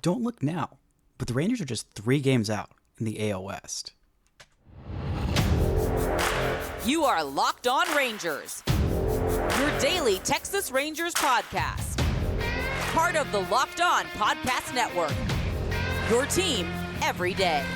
don't look now, but the Rangers are just 3 games out in the AL West. You are Locked On Rangers, your daily Texas Rangers podcast. Part of the Locked On Podcast Network, your team every day.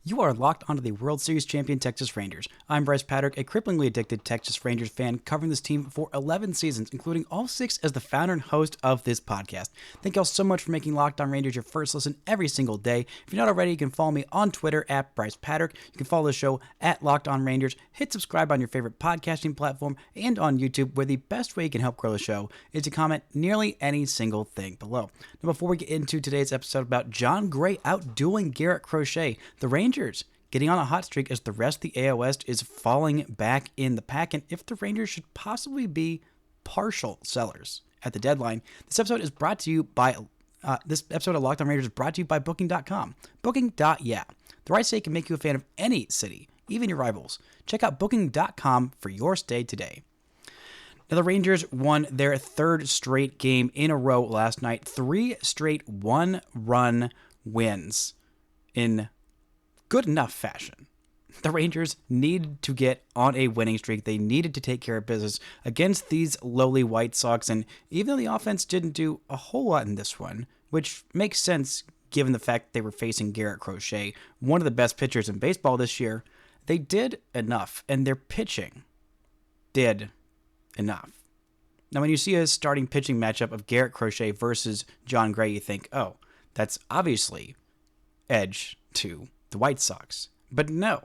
You are locked onto the World Series champion Texas Rangers. I'm Bryce Patrick, a cripplingly addicted Texas Rangers fan covering this team for 11 seasons, including all 6 as the founder and host of this podcast. Thank y'all so much for making Locked On Rangers your first listen every single day. If you're not already, you can follow me on Twitter at Bryce Patrick. You can follow the show at Locked On Rangers. Hit subscribe on your favorite podcasting platform and on YouTube, where the best way you can help grow the show is to comment nearly any single thing below. Now, before we get into today's episode about Jon Gray outdueling Garrett Crochet, the Rangers getting on a hot streak as the rest of the AL West is falling back in the pack, and if the Rangers should possibly be partial sellers at the deadline. This episode is brought to you by this episode of Locked On Rangers is brought to you by Booking.com. Booking.yeah. The right stay can make you a fan of any city, even your rivals. Check out Booking.com for your stay today. Now, the Rangers won their 3rd straight game in a row last night. 3 straight one-run wins in good enough fashion. The Rangers needed to get on a winning streak. They needed to take care of business against these lowly White Sox, and even though the offense didn't do a whole lot in this one, which makes sense given the fact they were facing Garrett Crochet, one of the best pitchers in baseball this year, they did enough, and their pitching did enough. Now, when you see a starting pitching matchup of Garrett Crochet versus Jon Gray, you think, oh, that's obviously edge to the White Sox. But no,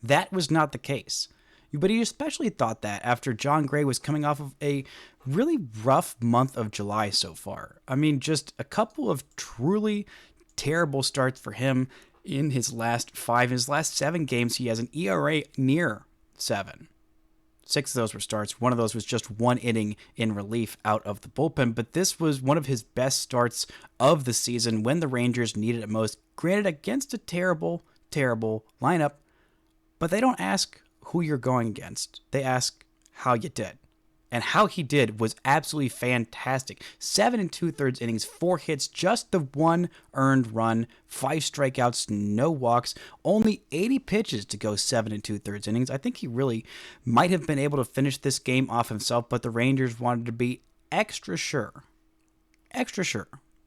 that was not the case. But he especially thought that after Jon Gray was coming off of a really rough month of July so far. I mean, just a couple of truly terrible starts for him in his last 7 games. He has an ERA near 7. 6 of those were starts. One of those was just 1 inning in relief out of the bullpen. But this was one of his best starts of the season when the Rangers needed it most. Granted, against a terrible, terrible lineup. But they don't ask who you're going against. They ask how you did. And how he did was absolutely fantastic. 7 2/3 innings, 4 hits, just the 1 earned run, 5 strikeouts, no walks, only 80 pitches to go 7 2/3 innings. I think he really might have been able to finish this game off himself, but the Rangers wanted to be extra sure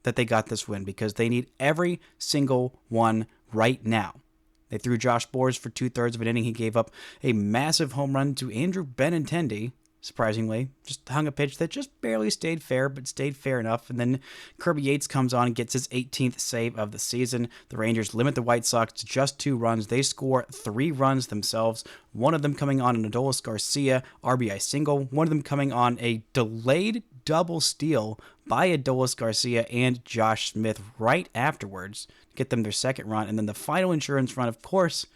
that they got this win because they need every single one right now. They threw Josh Boers for 2/3 of an inning. He gave up a massive home run to Andrew Benintendi. Surprisingly, just hung a pitch that just barely stayed fair, but stayed fair enough. And then Kirby Yates comes on and gets his 18th save of the season. The Rangers limit the White Sox to just 2 runs. They score 3 runs themselves, one of them coming on an Adolis Garcia RBI single, one of them coming on a delayed double steal by Adolis Garcia and Josh Smith right afterwards to get them their 2nd run. And then the final insurance run, of course,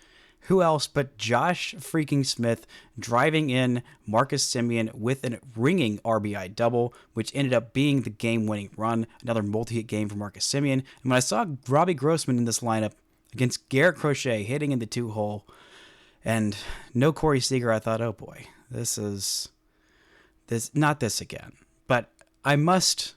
who else but Josh freaking Smith driving in Marcus Semien with a ringing RBI double, which ended up being the game-winning run. Another multi-hit game for Marcus Semien. And when I saw Robbie Grossman in this lineup against Garrett Crochet hitting in the 2-hole and no Corey Seager, I thought, oh boy, not this again. But I must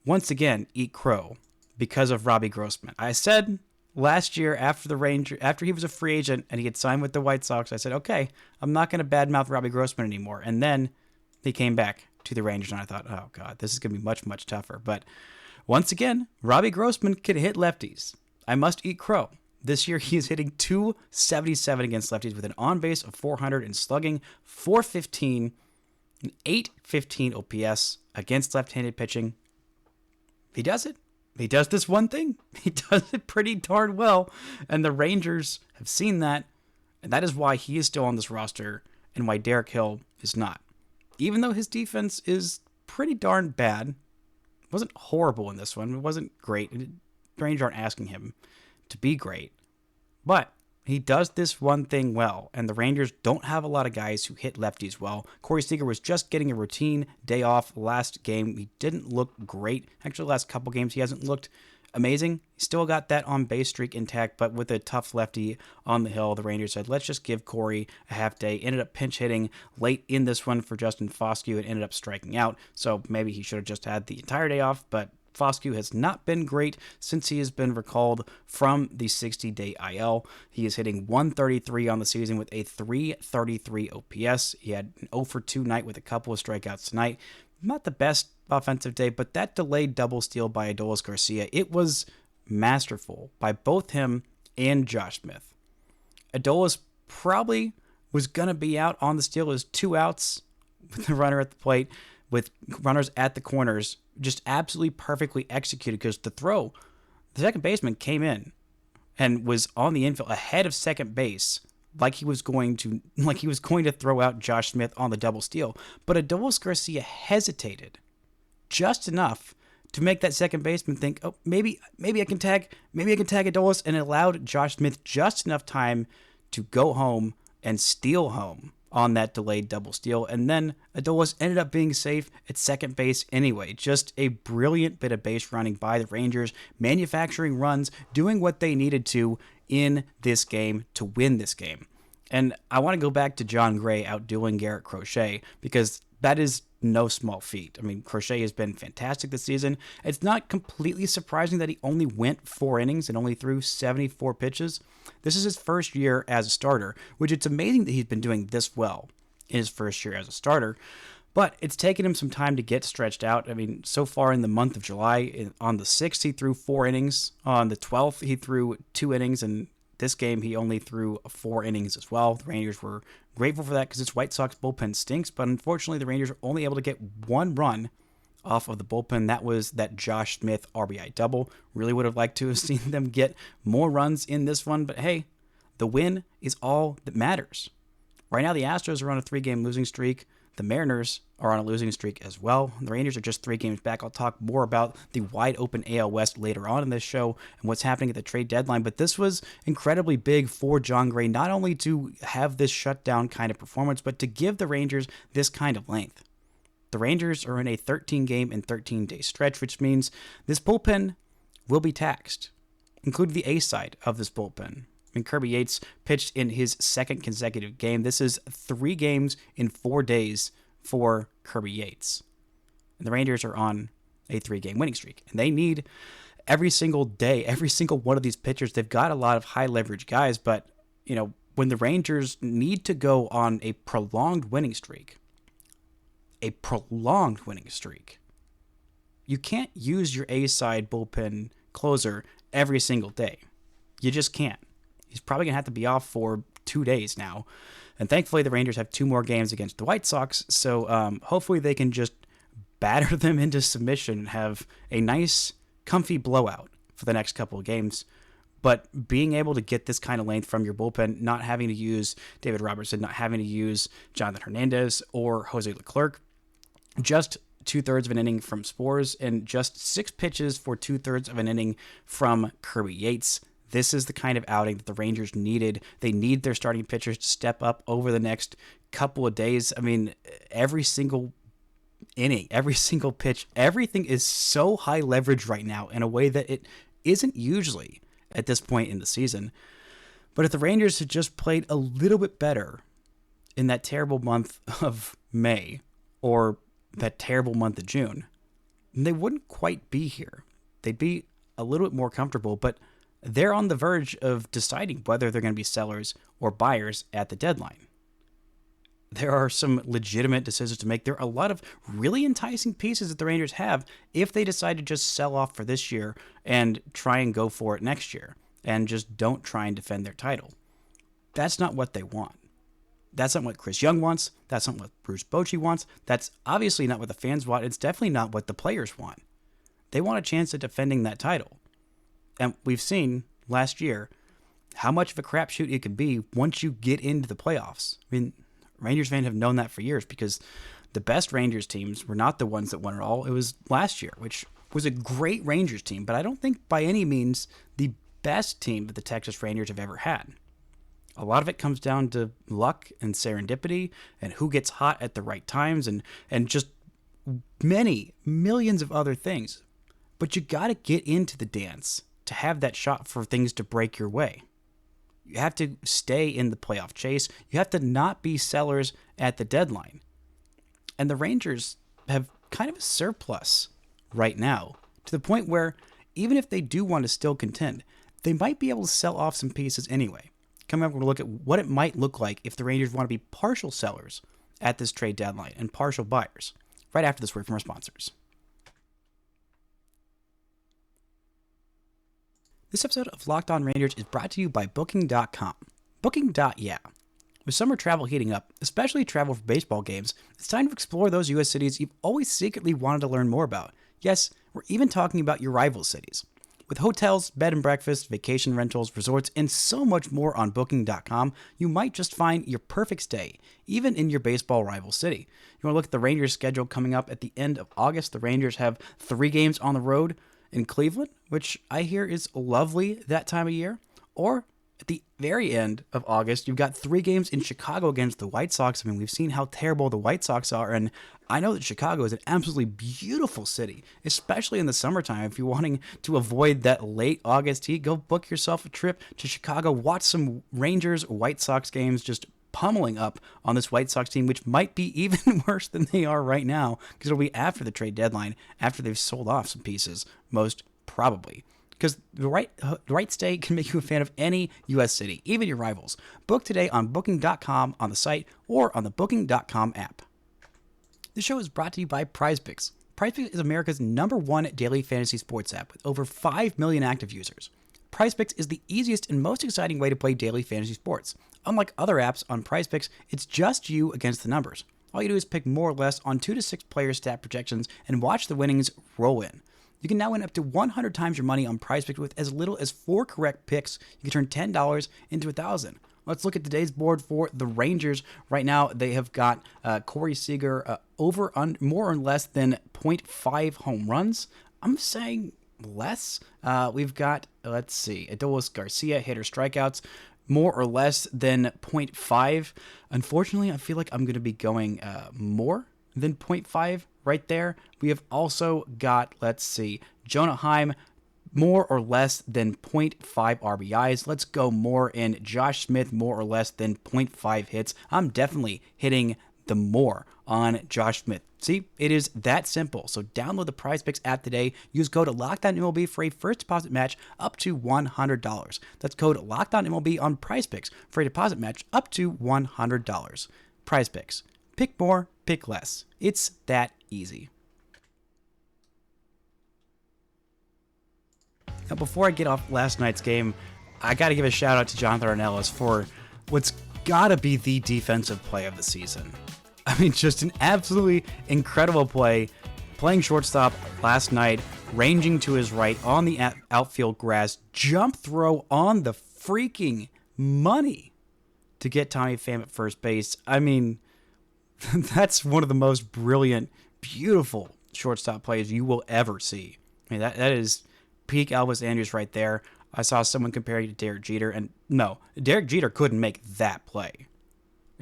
once again eat crow because of Robbie Grossman. I said last year after he was a free agent and he had signed with the White Sox, I said, okay, I'm not going to badmouth Robbie Grossman anymore. And then he came back to the Rangers and I thought, oh God, this is going to be much, much tougher. But once again, Robbie Grossman can hit lefties. I must eat crow. This year he is hitting .277 against lefties with an on-base of 400 and slugging .415, an .815 OPS against left-handed pitching. He does it. He does this one thing. He does it pretty darn well, and the Rangers have seen that, and that is why he is still on this roster and why Derek Hill is not. Even though his defense is pretty darn bad, it wasn't horrible in this one. It wasn't great. The Rangers aren't asking him to be great, but he does this one thing well, and the Rangers don't have a lot of guys who hit lefties well. Corey Seager was just getting a routine day off last game. He didn't look great. Actually, the last couple games, he hasn't looked amazing. Still got that on base streak intact, but with a tough lefty on the hill, the Rangers said, let's just give Corey a half day. Ended up pinch hitting late in this one for Justin Foscue and ended up striking out. So maybe he should have just had the entire day off, but Foscue has not been great since he has been recalled from the 60-day IL. He is hitting 133 on the season with a 333 OPS. He had an 0 for 2 night with a couple of strikeouts tonight. Not the best offensive day, but that delayed double steal by Adolis Garcia, it was masterful by both him and Josh Smith. Adolis probably was going to be out on the steal. It was 2 outs with the runner at the plate, with runners at the corners, just absolutely perfectly executed because the second baseman came in and was on the infield ahead of second base like he was going to throw out Josh Smith on the double steal. But Adolis Garcia hesitated just enough to make that second baseman think, oh, maybe I can tag Adolis, and it allowed Josh Smith just enough time to go home and steal home on that delayed double steal. And then Adolis ended up being safe at second base anyway. Just a brilliant bit of base running by the Rangers, manufacturing runs, doing what they needed to in this game to win this game. And I want to go back to Jon Gray outdueling Garrett Crochet, because that is no small feat. I mean, Crochet has been fantastic this season. It's not completely surprising that he only went 4 innings and only threw 74 pitches. This is his first year as a starter, which it's amazing that he's been doing this well in his first year as a starter. But it's taken him some time to get stretched out. I mean, so far in the month of July, on the 6th, he threw 4 innings. On the 12th, he threw 2 innings. And this game, he only threw 4 innings as well. The Rangers were grateful for that because this White Sox bullpen stinks. But unfortunately, the Rangers were only able to get 1 run off of the bullpen. That was that Josh Smith RBI double. Really would have liked to have seen them get more runs in this one. But hey, the win is all that matters. Right now, the Astros are on a 3-game losing streak. The Mariners are on a losing streak as well. The Rangers are just 3 games back. I'll talk more about the wide open AL West later on in this show and what's happening at the trade deadline. But this was incredibly big for Jon Gray, not only to have this shutdown kind of performance, but to give the Rangers this kind of length. The Rangers are in a 13-game and 13-day stretch, which means this bullpen will be taxed, including the ace side of this bullpen. And Kirby Yates pitched in his 2nd consecutive game. This is 3 games in 4 days for Kirby Yates. And the Rangers are on a 3-game winning streak. And they need every single day, every single one of these pitchers. They've got a lot of high leverage guys, but when the Rangers need to go on a prolonged winning streak, you can't use your A-side bullpen closer every single day. You just can't. He's probably going to have to be off for 2 days now. And thankfully, the Rangers have 2 more games against the White Sox, so hopefully they can just batter them into submission and have a nice, comfy blowout for the next couple of games. But being able to get this kind of length from your bullpen, not having to use David Robertson, not having to use Jonathan Hernandez or Jose Leclerc, just 2/3 of an inning from Spores, and just 6 pitches for 2/3 of an inning from Kirby Yates. This is the kind of outing that the Rangers needed. They need their starting pitchers to step up over the next couple of days. I mean, every single inning, every single pitch, everything is so high leverage right now in a way that it isn't usually at this point in the season. But if the Rangers had just played a little bit better in that terrible month of May or that terrible month of June, they wouldn't quite be here. They'd be a little bit more comfortable, but they're on the verge of deciding whether they're going to be sellers or buyers at the deadline. There are some legitimate decisions to make. There are a lot of really enticing pieces that the Rangers have if they decide to just sell off for this year and try and go for it next year and just don't try and defend their title. That's not what they want. That's not what Chris Young wants. That's not what Bruce Bochy wants. That's obviously not what the fans want. It's definitely not what the players want. They want a chance at defending that title. And we've seen last year how much of a crapshoot it can be once you get into the playoffs. I mean, Rangers fans have known that for years because the best Rangers teams were not the ones that won it all. It was last year, which was a great Rangers team, but I don't think by any means the best team that the Texas Rangers have ever had. A lot of it comes down to luck and serendipity and who gets hot at the right times and just many millions of other things. But you got to get into the dance to have that shot for things to break your way. You have to stay in the playoff chase. You have to not be sellers at the deadline. And the Rangers have kind of a surplus right now, to the point where even if they do want to still contend, they might be able to sell off some pieces anyway. Coming up, we're going to look at what it might look like if the Rangers want to be partial sellers at this trade deadline and partial buyers, right after this word from our sponsors. This episode of Locked On Rangers is brought to you by Booking.com. Booking.yeah. With summer travel heating up, especially travel for baseball games, it's time to explore those U.S. cities you've always secretly wanted to learn more about. Yes, we're even talking about your rival cities. With hotels, bed and breakfast, vacation rentals, resorts, and so much more on Booking.com, you might just find your perfect stay, even in your baseball rival city. You want to look at the Rangers' schedule coming up at the end of August. The Rangers have 3 games on the road in Cleveland, which I hear is lovely that time of year. Or at the very end of August, you've got 3 games in Chicago against the White Sox. I mean, we've seen how terrible the White Sox are, and I know that Chicago is an absolutely beautiful city, especially in the summertime. If you're wanting to avoid that late August heat, go book yourself a trip to Chicago, watch some Rangers White Sox games just pummeling up on this White Sox team, which might be even worse than they are right now, because it'll be after the trade deadline, after they've sold off some pieces, most probably. Because the right stay can make you a fan of any U.S. city, even your rivals. Book today on Booking.com on the site or on the Booking.com app. This show is brought to you by PrizePicks. PrizePicks is America's #1 daily fantasy sports app with over 5 million active users. PrizePicks is the easiest and most exciting way to play daily fantasy sports. Unlike other apps on PrizePicks, it's just you against the numbers. All you do is pick more or less on 2 to 6 player stat projections and watch the winnings roll in. You can now win up to 100 times your money on PrizePicks with as little as 4 correct picks. You can turn $10 into $1,000. Let's look at today's board for the Rangers. Right now, they have got Corey Seager more or less than 0.5 home runs. I'm saying less. We've got, Adolis Garcia, hitter strikeouts, more or less than 0.5. Unfortunately, I feel like I'm going to be going more than 0.5 right there. We have also got, Jonah Heim, more or less than 0.5 RBIs. Let's go more in Josh Smith, more or less than 0.5 hits. I'm definitely hitting the more on Josh Smith. See, it is that simple. So download the PrizePicks app today. Use code LOCKEDONMLB for a first deposit match up to $100. That's code LOCKEDONMLB on PrizePicks for a deposit match up to $100. PrizePicks. Pick more, pick less. It's that easy. Now, before I get off last night's game, I got to give a shout out to Jonathan Ornelas for what's got to be the defensive play of the season. I mean, just an absolutely incredible play, playing shortstop last night, ranging to his right on the outfield grass, jump throw on the freaking money to get Tommy Pham at first base. I mean, that's one of the most brilliant, beautiful shortstop plays you will ever see. I mean, that is peak Elvis Andrus right there. I saw someone comparing to Derek Jeter, and no, Derek Jeter couldn't make that play.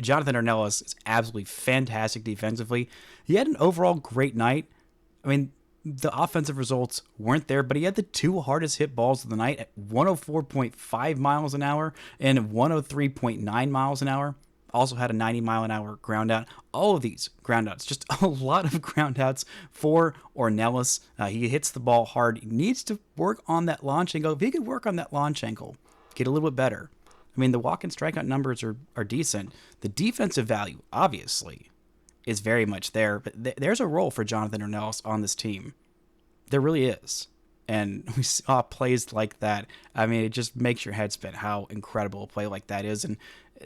Jonathan Ornelas is absolutely fantastic defensively. He had an overall great night. I mean, the offensive results weren't there, but he had the 2 hardest hit balls of the night at 104.5 miles an hour and 103.9 miles an hour. Also had a 90-mile-an-hour ground out. All of these ground outs, just a lot of ground outs for Ornelas. He hits the ball hard. He needs to work on that launch angle. If he could work on that launch angle, get a little bit better. I mean, the walk and strikeout numbers are decent. The defensive value, obviously, is very much there. But there's a role for Jonathan Ornelas on this team. There really is. And we saw plays like that. I mean, it just makes your head spin how incredible a play like that is. And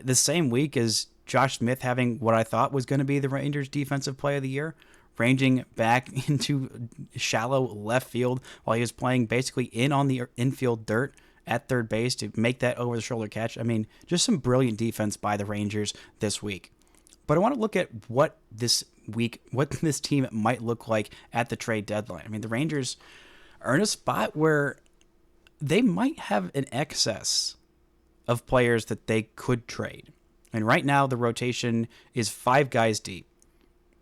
the same week as Josh Smith having what I thought was going to be the Rangers' defensive play of the year, ranging back into shallow left field while he was playing basically in on the infield dirt at third base to make that over-the-shoulder catch. I mean, just some brilliant defense by the Rangers this week. But I want to look at what this team might look like at the trade deadline. I mean, the Rangers are in a spot where they might have an excess of players that they could trade. And right now, the rotation is 5 guys deep.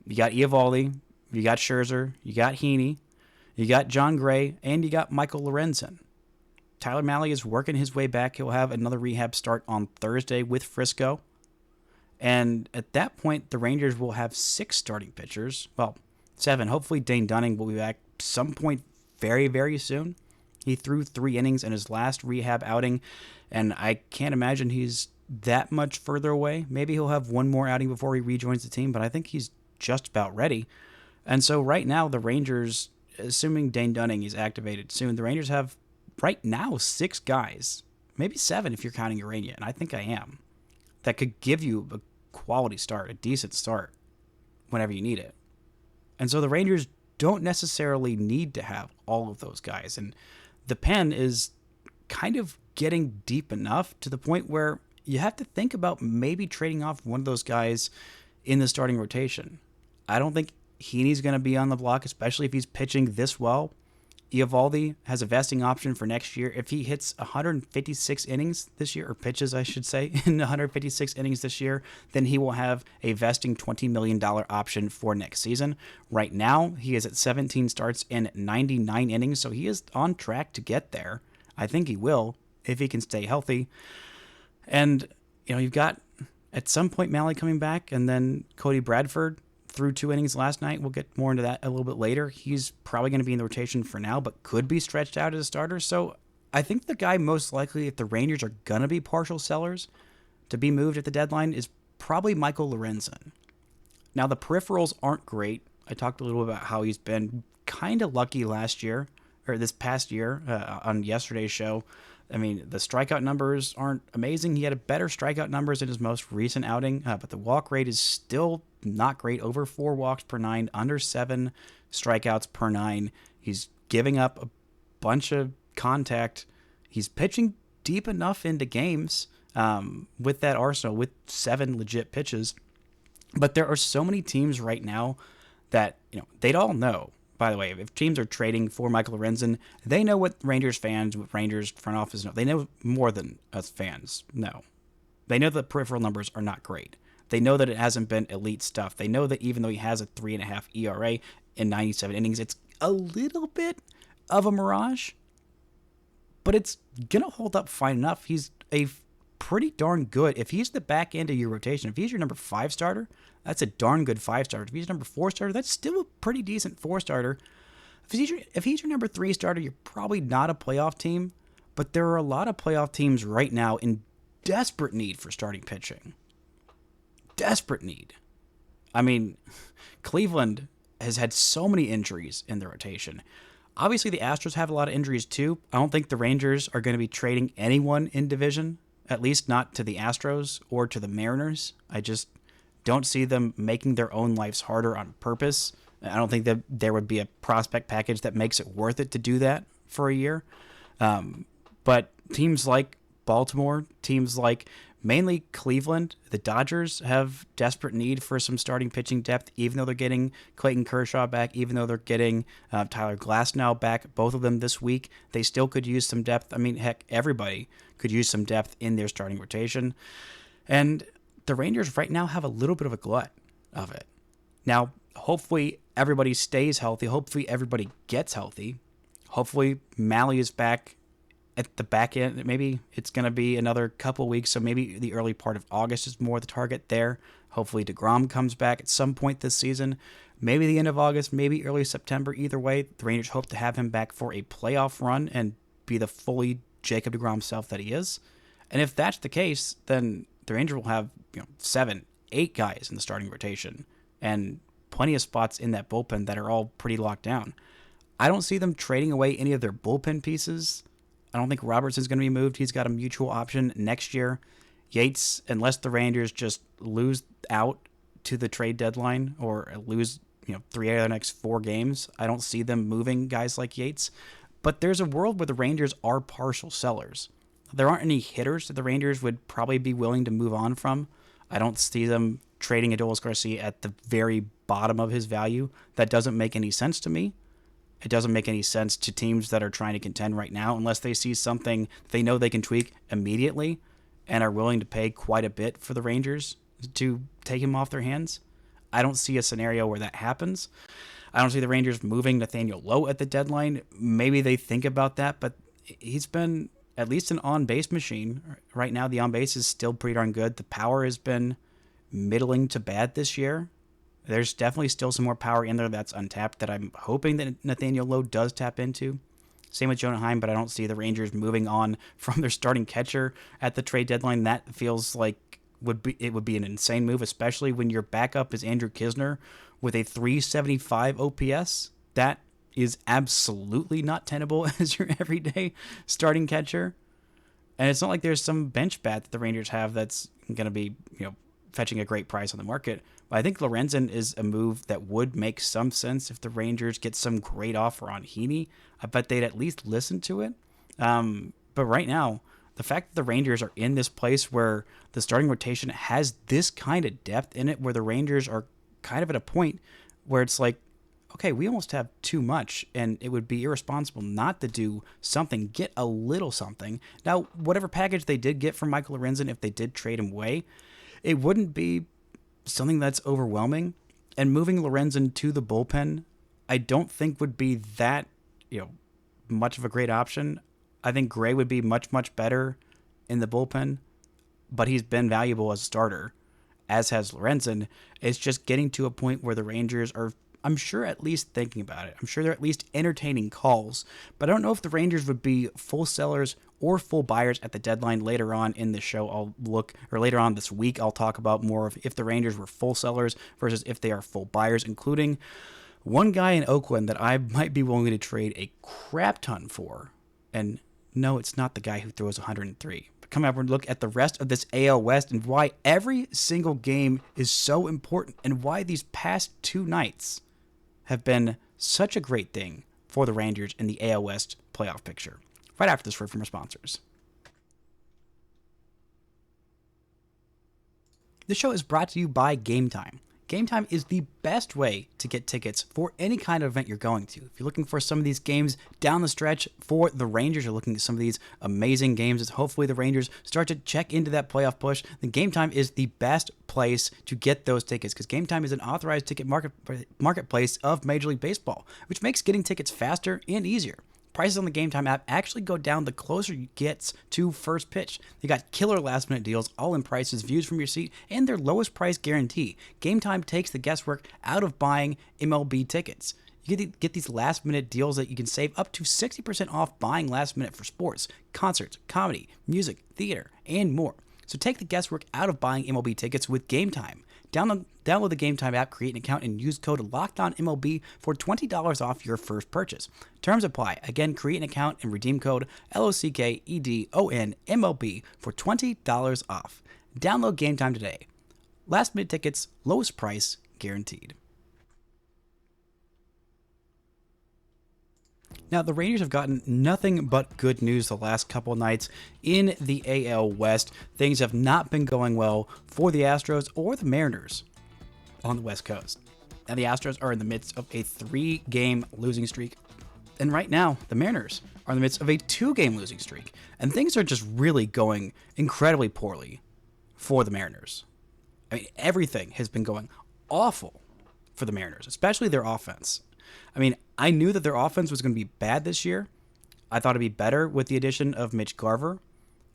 You got Eovaldi, you got Scherzer, you got Heaney, You got Jon Gray, and you got Michael Lorenzen. Tyler Mahle is working his way back. He'll have another rehab start on Thursday with Frisco. And at that point, the Rangers will have 6 starting pitchers. Well, 7. Hopefully Dane Dunning will be back some point very, very soon. He threw 3 innings in his last rehab outing, and I can't imagine he's that much further away. Maybe he'll have one more outing before he rejoins the team, but I think he's just about ready. And so right now, the Rangers, assuming Dane Dunning is activated soon, the Rangers have right now 6 guys, maybe 7 if you're counting Urania, and I think I am, that could give you a quality start, a decent start, whenever you need it. And so the Rangers don't necessarily need to have all of those guys. And the pen is kind of getting deep enough to the point where you have to think about maybe trading off one of those guys in the starting rotation. I don't think Heaney's going to be on the block, especially if he's pitching this well. Eovaldi has a vesting option for next year. If he hits 156 innings this year, or pitches, I should say, in 156 innings this year, then he will have a vesting $20 million option for next season. Right now, he is at 17 starts in 99 innings, so he is on track to get there. I think he will, if he can stay healthy. And, you've got, at some point, Mahle coming back, and then Cody Bradford threw 2 innings last night. We'll get more into that a little bit later. He's probably going to be in the rotation for now, but could be stretched out as a starter. So I think the guy most likely, if the Rangers are going to be partial sellers to be moved at the deadline, is probably Michael Lorenzen. Now, the peripherals aren't great. I talked a little about how he's been kind of lucky last year, or this past year on yesterday's show. I mean, the strikeout numbers aren't amazing. He had a better strikeout numbers in his most recent outing, but the walk rate is still not great. Over 4 walks per 9, under 7 strikeouts per 9. He's giving up a bunch of contact. He's pitching deep enough into games with that arsenal, with 7 legit pitches. But there are so many teams right now that, they'd all know. By the way, if teams are trading for Michael Lorenzen, they know what Rangers fans, what Rangers front office know. They know more than us fans know. They know the peripheral numbers are not great. They know that it hasn't been elite stuff. They know that even though he has a 3.5 ERA in 97 innings, it's a little bit of a mirage, but it's going to hold up fine enough. He's a pretty darn good. If he's the back end of your rotation, if he's your number 5 starter, that's a darn good 5 starter. If he's number 4 starter, that's still a pretty decent 4 starter. If he's your number 3 starter, you're probably not a playoff team, but there are a lot of playoff teams right now in desperate need for starting pitching. Desperate need. I mean, Cleveland has had so many injuries in their rotation. Obviously, the Astros have a lot of injuries too. I don't think the Rangers are going to be trading anyone in division, at least not to the Astros or to the Mariners. I just don't see them making their own lives harder on purpose. I don't think that there would be a prospect package that makes it worth it to do that for a year. But teams like Baltimore, teams like mainly Cleveland, the Dodgers have desperate need for some starting pitching depth, even though they're getting Clayton Kershaw back, even though they're getting Tyler Glasnow back, both of them this week. They still could use some depth. I mean, heck, everybody could use some depth in their starting rotation. And the Rangers right now have a little bit of a glut of it. Now, hopefully everybody stays healthy. Hopefully everybody gets healthy. Hopefully Mahle is back at the back end. Maybe it's going to be another couple weeks, so maybe the early part of August is more the target there. Hopefully DeGrom comes back at some point this season. Maybe the end of August, maybe early September. Either way, the Rangers hope to have him back for a playoff run and be the fully Jacob DeGrom self that he is. And if that's the case, then the Rangers will have 7, 8 guys in the starting rotation and plenty of spots in that bullpen that are all pretty locked down. I don't see them trading away any of their bullpen pieces. I don't think Robertson's going to be moved. He's got a mutual option next year. Yates, unless the Rangers just lose out to the trade deadline or lose 3 out of the next 4 games, I don't see them moving guys like Yates. But there's a world where the Rangers are partial sellers. There aren't any hitters that the Rangers would probably be willing to move on from. I don't see them trading Adolis Garcia at the very bottom of his value. That doesn't make any sense to me. It doesn't make any sense to teams that are trying to contend right now unless they see something they know they can tweak immediately and are willing to pay quite a bit for the Rangers to take him off their hands. I don't see a scenario where that happens. I don't see the Rangers moving Nathaniel Lowe at the deadline. Maybe they think about that, but he's been at least an on-base machine. Right now, the on-base is still pretty darn good. The power has been middling to bad this year. There's definitely still some more power in there that's untapped that I'm hoping that Nathaniel Lowe does tap into. Same with Jonah Heim, but I don't see the Rangers moving on from their starting catcher at the trade deadline. That feels like it would be an insane move, especially when your backup is Andrew Kisner with a 375 OPS. That is absolutely not tenable as your everyday starting catcher. And it's not like there's some bench bat that the Rangers have that's going to be, fetching a great price on the market. But I think Lorenzen is a move that would make some sense if the Rangers get some great offer on Heaney. I bet they'd at least listen to it. But right now, the fact that the Rangers are in this place where the starting rotation has this kind of depth in it, where the Rangers are kind of at a point where it's like, okay, we almost have too much, and it would be irresponsible not to do something, get a little something. Now, whatever package they did get from Michael Lorenzen, if they did trade him away, it wouldn't be something that's overwhelming. And moving Lorenzen to the bullpen, I don't think would be that, much of a great option. I think Gray would be much, much better in the bullpen, but he's been valuable as a starter, as has Lorenzen. It's just getting to a point where the Rangers are, I'm sure, at least thinking about it. I'm sure they're at least entertaining calls, but I don't know if the Rangers would be full sellers or full buyers at the deadline. Later on in the show, later on this week, I'll talk about more of if the Rangers were full sellers versus if they are full buyers, including one guy in Oakland that I might be willing to trade a crap ton for. And no, it's not the guy who throws 103. But come up and look at the rest of this AL West and why every single game is so important and why these past two nights have been such a great thing for the Rangers in the AL West playoff picture. Right after this word from our sponsors. This show is brought to you by Game Time. Game Time is the best way to get tickets for any kind of event you're going to. If you're looking for some of these games down the stretch for the Rangers, you're looking at some of these amazing games as hopefully the Rangers start to check into that playoff push, then Game Time is the best place to get those tickets because Game Time is an authorized ticket marketplace of Major League Baseball, which makes getting tickets faster and easier. Prices on the Game Time app actually go down the closer you get to first pitch. They got killer last-minute deals, all-in prices, views from your seat, and their lowest price guarantee. Game Time takes the guesswork out of buying MLB tickets. You get these last-minute deals that you can save up to 60% off buying last minute for sports, concerts, comedy, music, theater, and more. So take the guesswork out of buying MLB tickets with Game Time. Download the Game Time app, create an account, and use code LOCKEDONMLB for $20 off your first purchase. Terms apply. Again, create an account and redeem code LOCKEDONMLB for $20 off. Download Game Time today. Last minute tickets, lowest price, guaranteed. Now, the Rangers have gotten nothing but good news the last couple nights in the AL West. Things have not been going well for the Astros or the Mariners on the West Coast. Now, the Astros are in the midst of a 3-game losing streak. And right now, the Mariners are in the midst of a 2-game losing streak. And things are just really going incredibly poorly for the Mariners. I mean, everything has been going awful for the Mariners, especially their offense. I mean, I knew that their offense was going to be bad this year. I thought it'd be better with the addition of Mitch Garver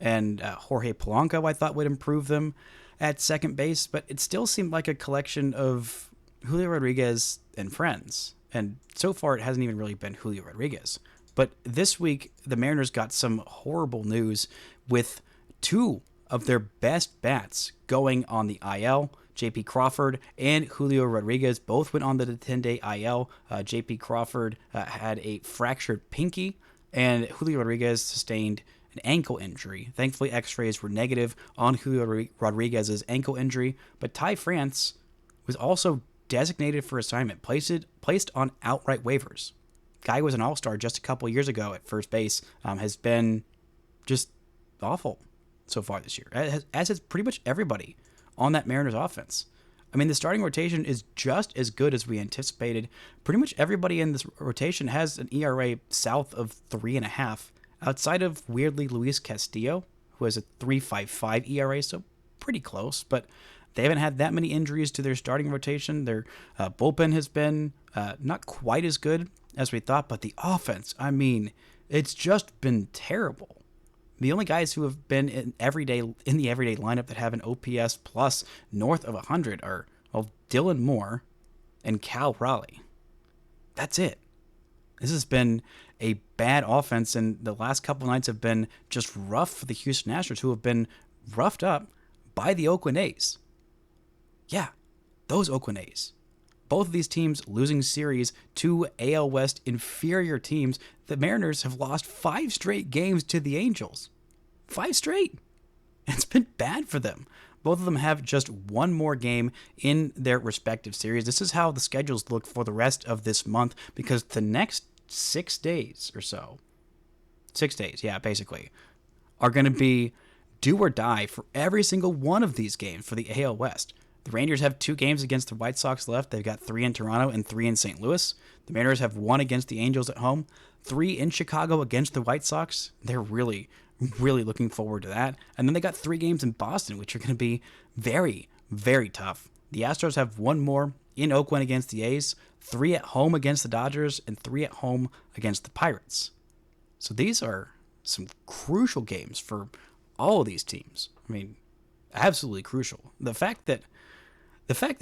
and Jorge Polanco. I thought would improve them at second base, but it still seemed like a collection of Julio Rodriguez and friends. And so far, it hasn't even really been Julio Rodriguez. But this week, the Mariners got some horrible news with 2 of their best bats going on the IL. J.P. Crawford and Julio Rodriguez both went on the 10-day IL. J.P. Crawford had a fractured pinky, and Julio Rodriguez sustained an ankle injury. Thankfully, x-rays were negative on Julio Rodriguez's ankle injury, but Ty France was also designated for assignment, placed on outright waivers. Guy was an all-star just a couple years ago at first base, has been just awful so far this year, as has pretty much everybody on that Mariners offense. I mean, the starting rotation is just as good as we anticipated. Pretty much everybody in this rotation has an ERA south of 3.5, outside of, weirdly, Luis Castillo, who has a 3.55 ERA, so pretty close, but they haven't had that many injuries to their starting rotation. Their bullpen has been not quite as good as we thought, but the offense, I mean, it's just been terrible. The only guys who have been in the everyday lineup that have an OPS plus north of 100 are, well, Dylan Moore and Cal Raleigh. That's it. This has been a bad offense, and the last couple nights have been just rough for the Houston Astros, who have been roughed up by the Oakland A's. Yeah, those Oakland A's. Both of these teams losing series to AL West inferior teams. The Mariners have lost 5 straight games to the Angels. 5 straight. It's been bad for them. Both of them have just one more game in their respective series. This is how the schedules look for the rest of this month, because the next 6 days or so, 6 days, yeah, basically, are going to be do or die for every single one of these games for the AL West. The Rangers have 2 games against the White Sox left. They've got 3 in Toronto and 3 in St. Louis. The Mariners have 1 against the Angels at home, 3 in Chicago against the White Sox. They're really looking forward to that. And then they got 3 games in Boston, which are going to be very, very tough. The Astros have 1 more in Oakland against the A's, 3 at home against the Dodgers, and 3 at home against the Pirates. So these are some crucial games for all of these teams. I mean, absolutely crucial. The fact that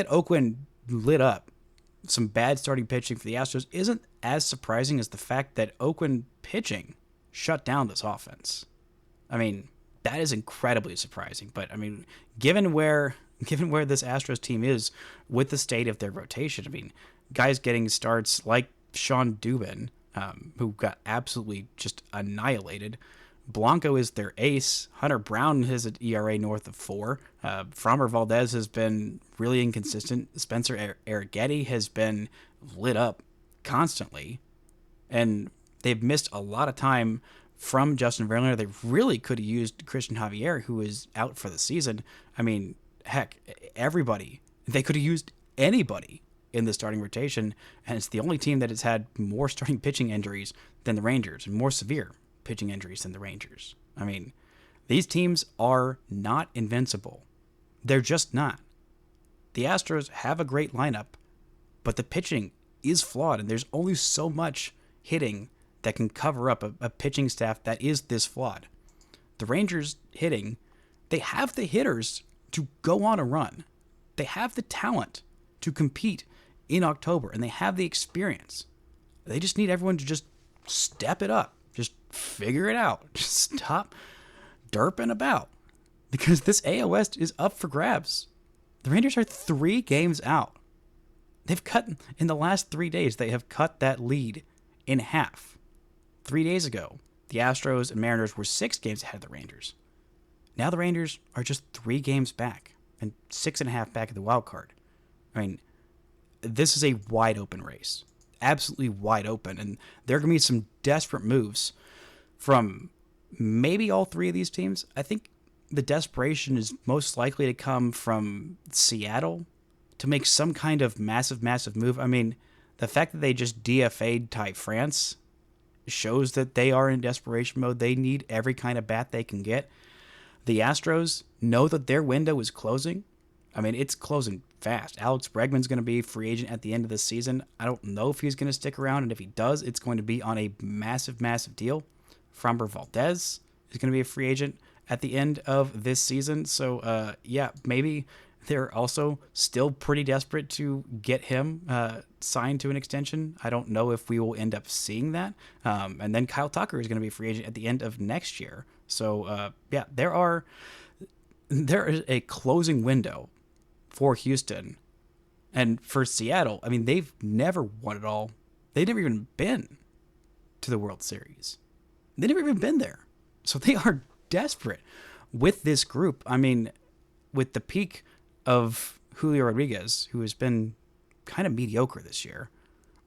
Oakland lit up some bad starting pitching for the Astros isn't as surprising as the fact that Oakland pitching shut down this offense. I mean, that is incredibly surprising. But I mean, given where this Astros team is with the state of their rotation, I mean, guys getting starts like Sean Dubin, who got absolutely just annihilated. Blanco is their ace. Hunter Brown has an ERA north of 4. Framber Valdez has been really inconsistent. Spencer Arrighetti has been lit up constantly. And they've missed a lot of time from Justin Verlander. They really could have used Christian Javier, who is out for the season. I mean, heck, everybody. They could have used anybody in the starting rotation. And it's the only team that has had more starting pitching injuries than the Rangers, and more severe pitching injuries than the Rangers. I mean, these teams are not invincible. They're just not. The Astros have a great lineup, but the pitching is flawed, and there's only so much hitting that can cover up a pitching staff that is this flawed. The Rangers hitting, they have the hitters to go on a run. They have the talent to compete in October, and they have the experience. They just need everyone to just step it up. Just figure it out. Just stop derping about. Because this AL West is up for grabs. The Rangers are 3 games out. They've cut, in the last 3 days, they have cut that lead in half. 3 days ago, the Astros and Mariners were 6 games ahead of the Rangers. Now the Rangers are just 3 games back and 6.5 back at the wild card. I mean, this is a wide open race. Absolutely wide open, and there are going to be some desperate moves from maybe all 3 of these teams. I think the desperation is most likely to come from Seattle to make some kind of massive move. I mean, the fact that they just DFA'd Ty France shows that they are in desperation mode. They need every kind of bat they can get. The Astros know that their window is closing. I mean, it's closing fast. Alex Bregman's going to be a free agent at the end of the season. I don't know if he's going to stick around, and if he does, it's going to be on a massive deal. Framber Valdez is going to be a free agent at the end of this season. So, yeah, maybe they're also still pretty desperate to get him signed to an extension. I don't know if we will end up seeing that. And then Kyle Tucker is going to be a free agent at the end of next year. So, yeah, there is a closing window for Houston. And for Seattle, I mean, they've never won it all. They've never even been to the World Series. They've never even been there. So they are desperate with this group. I mean, with the peak of Julio Rodriguez, who has been kind of mediocre this year,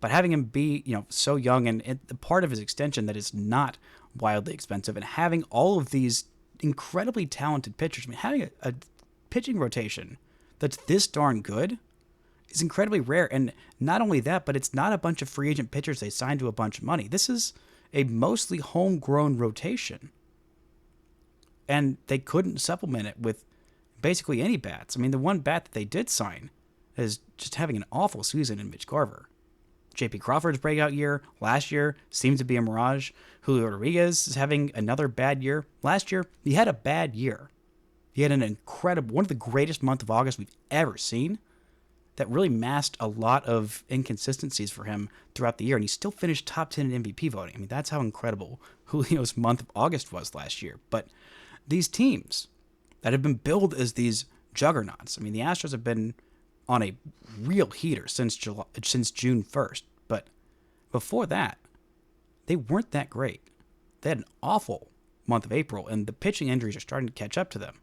but having him be, so young and the part of his extension that is not wildly expensive, and having all of these incredibly talented pitchers. I mean, having a pitching rotation that's this darn good is incredibly rare. And not only that, but it's not a bunch of free agent pitchers they signed to a bunch of money. This is a mostly homegrown rotation. And they couldn't supplement it with basically any bats. I mean, the one bat that they did sign is just having an awful season in Mitch Garver. J.P. Crawford's breakout year last year seemed to be a mirage. Julio Rodriguez is having another bad year. Last year, he had a bad year. He had an incredible, one of the greatest month of August we've ever seen that really masked a lot of inconsistencies for him throughout the year, and he still finished top 10 in MVP voting. I mean, that's how incredible Julio's month of August was last year. But these teams that have been billed as these juggernauts, I mean, the Astros have been on a real heater since June 1st, but before that, they weren't that great. They had an awful month of April, and the pitching injuries are starting to catch up to them.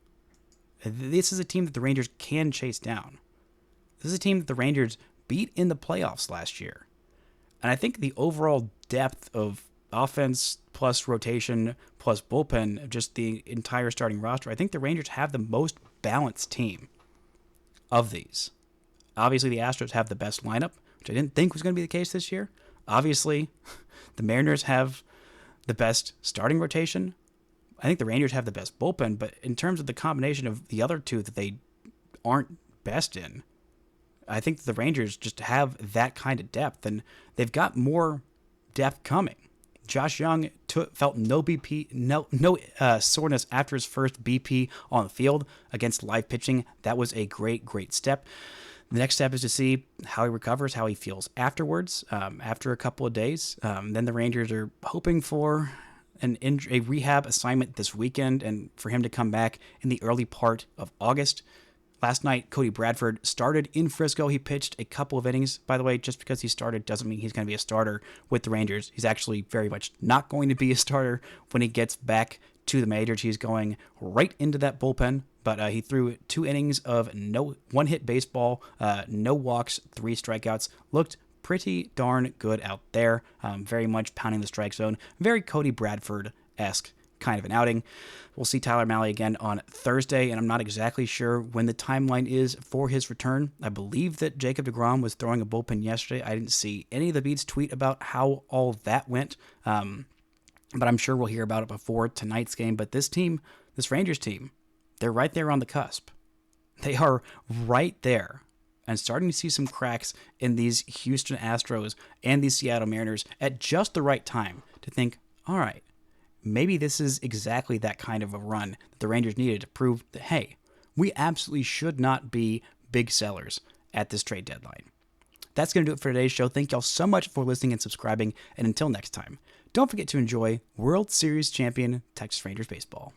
This is a team that the Rangers can chase down. This is a team that the Rangers beat in the playoffs last year. And I think the overall depth of offense plus rotation plus bullpen, just the entire starting roster, I think the Rangers have the most balanced team of these. Obviously, the Astros have the best lineup, which I didn't think was going to be the case this year. Obviously, the Mariners have the best starting rotation. I think the Rangers have the best bullpen, but in terms of the combination of the other two that they aren't best in, I think the Rangers just have that kind of depth, and they've got more depth coming. Josh Young felt no soreness after his first BP on the field against live pitching. That was a great step. The next step is to see how he recovers, how he feels afterwards, after a couple of days. Then the Rangers are hoping for a rehab assignment this weekend and for him to come back in the early part of August. Last night, Cody Bradford started in Frisco. He pitched a couple of innings. By the way, just because he started doesn't mean he's going to be a starter with the Rangers. He's actually very much not going to be a starter when he gets back to the majors. He's going right into that bullpen, but he threw 2 innings of one-hit baseball, no walks, 3 strikeouts. Looked pretty darn good out there, very much pounding the strike zone. Very Cody Bradford-esque kind of an outing. We'll see Tyler Mahle again on Thursday, and I'm not exactly sure when the timeline is for his return. I believe that Jacob deGrom was throwing a bullpen yesterday. I didn't see any of the beats tweet about how all that went, but I'm sure we'll hear about it before tonight's game. But this Rangers team, they're right there on the cusp. They are right there and starting to see some cracks in these Houston Astros and these Seattle Mariners at just the right time to think, all right, maybe this is exactly that kind of a run that the Rangers needed to prove that, hey, we absolutely should not be big sellers at this trade deadline. That's going to do it for today's show. Thank y'all so much for listening and subscribing. And until next time, don't forget to enjoy World Series champion Texas Rangers baseball.